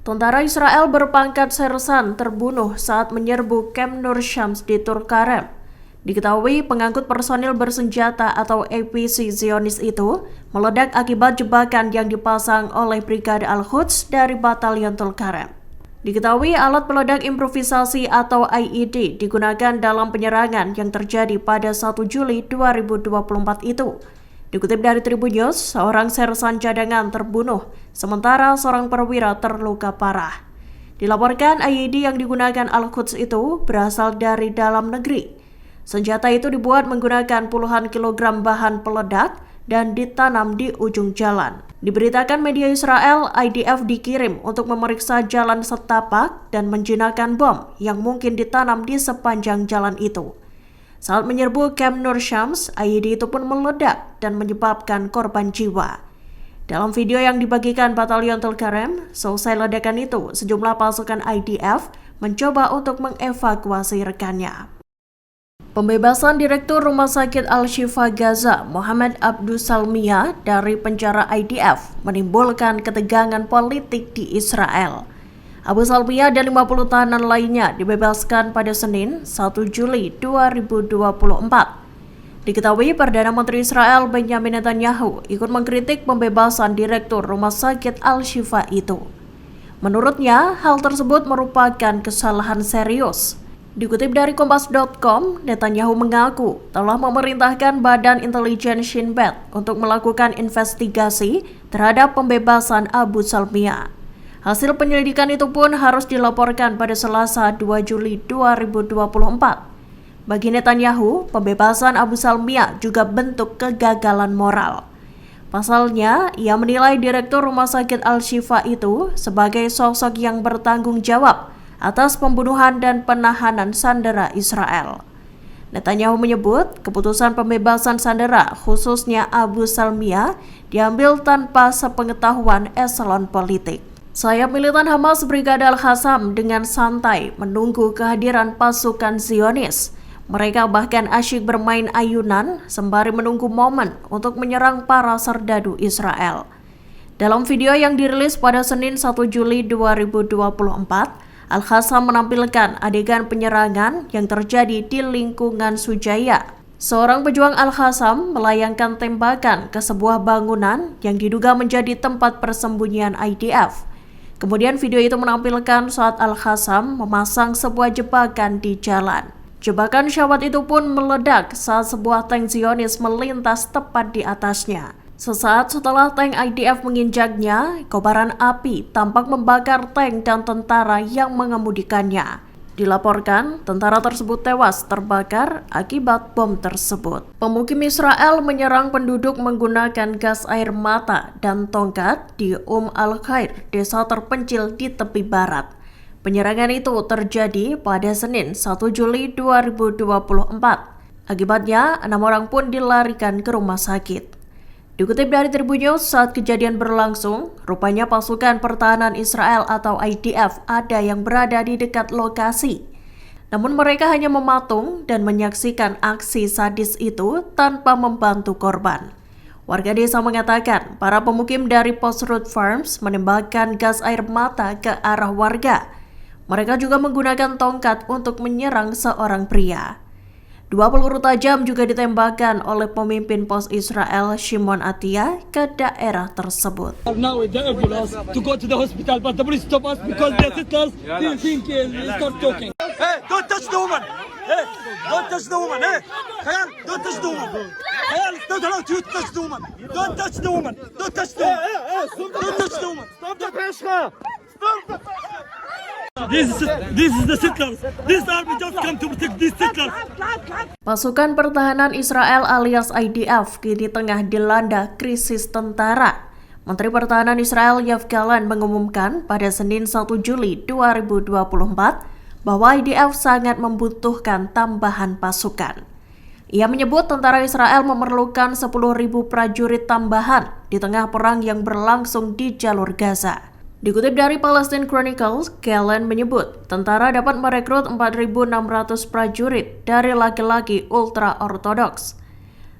Tentara Israel berpangkat sersan terbunuh saat menyerbu Camp Nur Shams di Tulkarem. Diketahui pengangkut personil bersenjata atau APC Zionis itu meledak akibat jebakan yang dipasang oleh Brigade Al-Quds dari Batalion Tulkarem. Diketahui alat peledak improvisasi atau IED digunakan dalam penyerangan yang terjadi pada 1 Juli 2024 itu. Dikutip dari Tribun News, seorang sersan cadangan terbunuh, sementara seorang perwira terluka parah. Dilaporkan IED yang digunakan Al-Quds itu berasal dari dalam negeri. Senjata itu dibuat menggunakan puluhan kilogram bahan peledak dan ditanam di ujung jalan. Diberitakan media Israel, IDF dikirim untuk memeriksa jalan setapak dan menjinakkan bom yang mungkin ditanam di sepanjang jalan itu. Saat menyerbu Camp Nur Shams, IED itu pun meledak dan menyebabkan korban jiwa. Dalam video yang dibagikan Batalion Tulkarem, selesai ledakan itu, sejumlah pasukan IDF mencoba untuk mengevakuasi rekannya. Pembebasan Direktur Rumah Sakit Al-Shifa Gaza, Mohammed Abdusalmiah, dari penjara IDF menimbulkan ketegangan politik di Israel. Abu Salmiah dan 50 tahanan lainnya dibebaskan pada Senin, 1 Juli 2024. Diketahui Perdana Menteri Israel Benjamin Netanyahu ikut mengkritik pembebasan Direktur Rumah Sakit Al-Shifa itu. Menurutnya, hal tersebut merupakan kesalahan serius. Dikutip dari Kompas.com, Netanyahu mengaku telah memerintahkan Badan Intelijen Shin Bet untuk melakukan investigasi terhadap pembebasan Abu Salmiah. Hasil penyelidikan itu pun harus dilaporkan pada Selasa 2 Juli 2024. Bagi Netanyahu, pembebasan Abu Salmiah juga bentuk kegagalan moral. Pasalnya, ia menilai Direktur Rumah Sakit Al-Shifa itu sebagai sosok yang bertanggung jawab atas pembunuhan dan penahanan sandera Israel. Netanyahu menyebut keputusan pembebasan sandera khususnya Abu Salmiah diambil tanpa sepengetahuan eselon politik. Sayap militan Hamas Brigade Al-Qassam dengan santai menunggu kehadiran pasukan Zionis. Mereka bahkan asyik bermain ayunan sembari menunggu momen untuk menyerang para serdadu Israel. Dalam video yang dirilis pada Senin 1 Juli 2024, Al-Qassam menampilkan adegan penyerangan yang terjadi di lingkungan Sujaya. Seorang pejuang Al-Qassam melayangkan tembakan ke sebuah bangunan yang diduga menjadi tempat persembunyian IDF. Kemudian video itu menampilkan saat Al-Qassam memasang sebuah jebakan di jalan. Jebakan syawat itu pun meledak saat sebuah tank Zionis melintas tepat di atasnya. Sesaat setelah tank IDF menginjaknya, kobaran api tampak membakar tank dan tentara yang mengemudikannya. Dilaporkan, tentara tersebut tewas terbakar akibat bom tersebut. Pemukim Israel menyerang penduduk menggunakan gas air mata dan tongkat di Al-Khair, desa terpencil di tepi barat. Penyerangan itu terjadi pada Senin 1 Juli 2024. Akibatnya, 6 orang pun dilarikan ke rumah sakit. Dikutip dari Tribun News, saat kejadian berlangsung, rupanya pasukan pertahanan Israel atau IDF ada yang berada di dekat lokasi. Namun mereka hanya mematung dan menyaksikan aksi sadis itu tanpa membantu korban. Warga desa mengatakan para pemukim dari Post Road Farms menembakkan gas air mata ke arah warga. Mereka juga menggunakan tongkat untuk menyerang seorang pria. 2 peluru tajam juga ditembakkan oleh pemimpin pos Israel Shimon Atiyah ke daerah tersebut. This is the settlers. This army just come to protect these settlers. Pasukan pertahanan Israel alias IDF kini tengah dilanda krisis tentara. Menteri Pertahanan Israel Yoav Gallant mengumumkan pada Senin 1 Juli 2024 bahwa IDF sangat membutuhkan tambahan pasukan. Ia menyebut tentara Israel memerlukan 10.000 prajurit tambahan di tengah perang yang berlangsung di jalur Gaza. Dikutip dari Palestine Chronicles, Gallant menyebut tentara dapat merekrut 4.600 prajurit dari laki-laki ultra-ortodoks.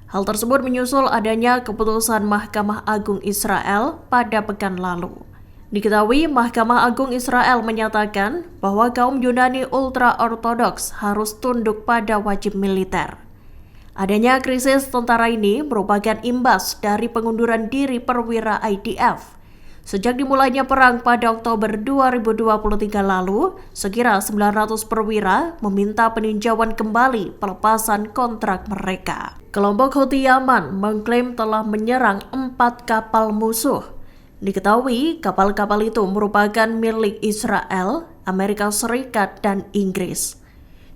Hal tersebut menyusul adanya keputusan Mahkamah Agung Israel pada pekan lalu. Diketahui Mahkamah Agung Israel menyatakan bahwa kaum Yunani ultra-ortodoks harus tunduk pada wajib militer. Adanya krisis tentara ini merupakan imbas dari pengunduran diri perwira IDF. Sejak dimulainya perang pada Oktober 2023 lalu, sekira 900 perwira meminta peninjauan kembali pelepasan kontrak mereka. Kelompok Houthi Yaman mengklaim telah menyerang 4 kapal musuh. Diketahui kapal-kapal itu merupakan milik Israel, Amerika Serikat, dan Inggris.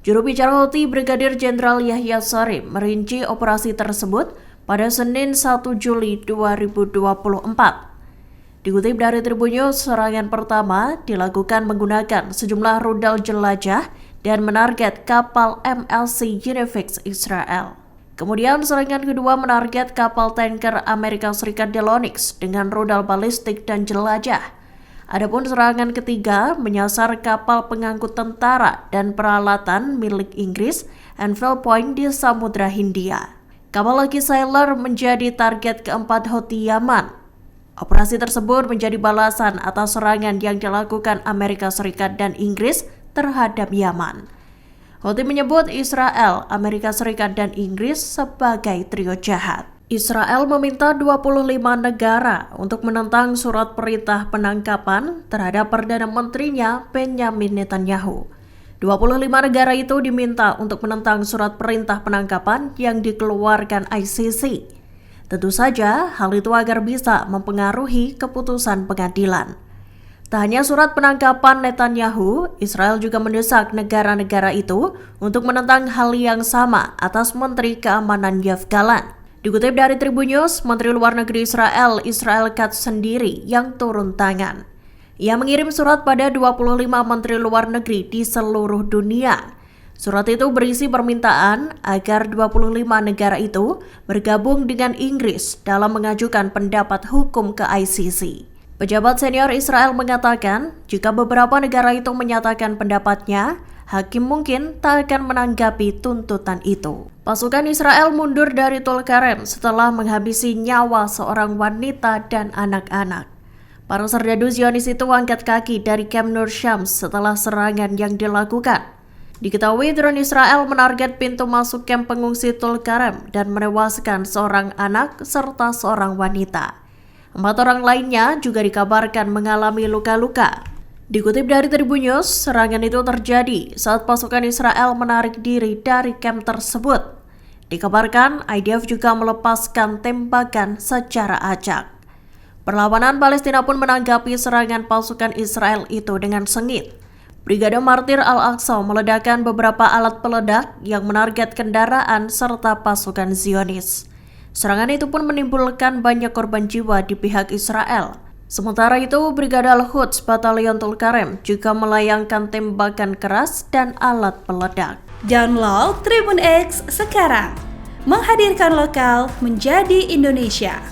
Juru bicara Houthi Brigadir Jenderal Yahya Saree merinci operasi tersebut pada Senin 1 Juli 2024. Dikutip dari Tribun News, serangan pertama dilakukan menggunakan sejumlah rudal jelajah dan menarget kapal MLC Unifix Israel. Kemudian serangan kedua menarget kapal tanker Amerika Serikat Delonix dengan rudal balistik dan jelajah. Adapun serangan ketiga menyasar kapal pengangkut tentara dan peralatan milik Inggris, Anvil Point di Samudra Hindia. Kapal Lucky Sailor menjadi target keempat Houthi Yaman. Operasi tersebut menjadi balasan atas serangan yang dilakukan Amerika Serikat dan Inggris terhadap Yaman. Houthi menyebut Israel, Amerika Serikat, dan Inggris sebagai trio jahat. Israel meminta 25 negara untuk menentang surat perintah penangkapan terhadap Perdana Menterinya Benjamin Netanyahu. 25 negara itu diminta untuk menentang surat perintah penangkapan yang dikeluarkan ICC. Tentu saja hal itu agar bisa mempengaruhi keputusan pengadilan. Tak hanya surat penangkapan Netanyahu, Israel juga mendesak negara-negara itu untuk menentang hal yang sama atas Menteri Keamanan Yoav Gallant. Dikutip dari Tribun News, Menteri Luar Negeri Israel, Israel Katz sendiri yang turun tangan. Ia mengirim surat pada 25 Menteri Luar Negeri di seluruh dunia. Surat itu berisi permintaan agar 25 negara itu bergabung dengan Inggris dalam mengajukan pendapat hukum ke ICC. Pejabat senior Israel mengatakan, jika beberapa negara itu menyatakan pendapatnya, hakim mungkin tak akan menanggapi tuntutan itu. Pasukan Israel mundur dari Tulkarem setelah menghabisi nyawa seorang wanita dan anak-anak. Para serdadu Zionis itu angkat kaki dari Camp Nur Shams setelah serangan yang dilakukan. Diketahui drone Israel menarget pintu masuk kamp pengungsi Tulkarem dan menewaskan seorang anak serta seorang wanita. 4 orang lainnya juga dikabarkan mengalami luka-luka. Dikutip dari Tribun News, serangan itu terjadi saat pasukan Israel menarik diri dari kamp tersebut. Dikabarkan IDF juga melepaskan tembakan secara acak. Perlawanan Palestina pun menanggapi serangan pasukan Israel itu dengan sengit. Brigade Martir Al-Aqsa meledakkan beberapa alat peledak yang menarget kendaraan serta pasukan Zionis. Serangan itu pun menimbulkan banyak korban jiwa di pihak Israel. Sementara itu, Brigade Al-Quds Batalion Tulkarem juga melayangkan tembakan keras dan alat peledak. Download Tribun X sekarang, menghadirkan lokal menjadi Indonesia.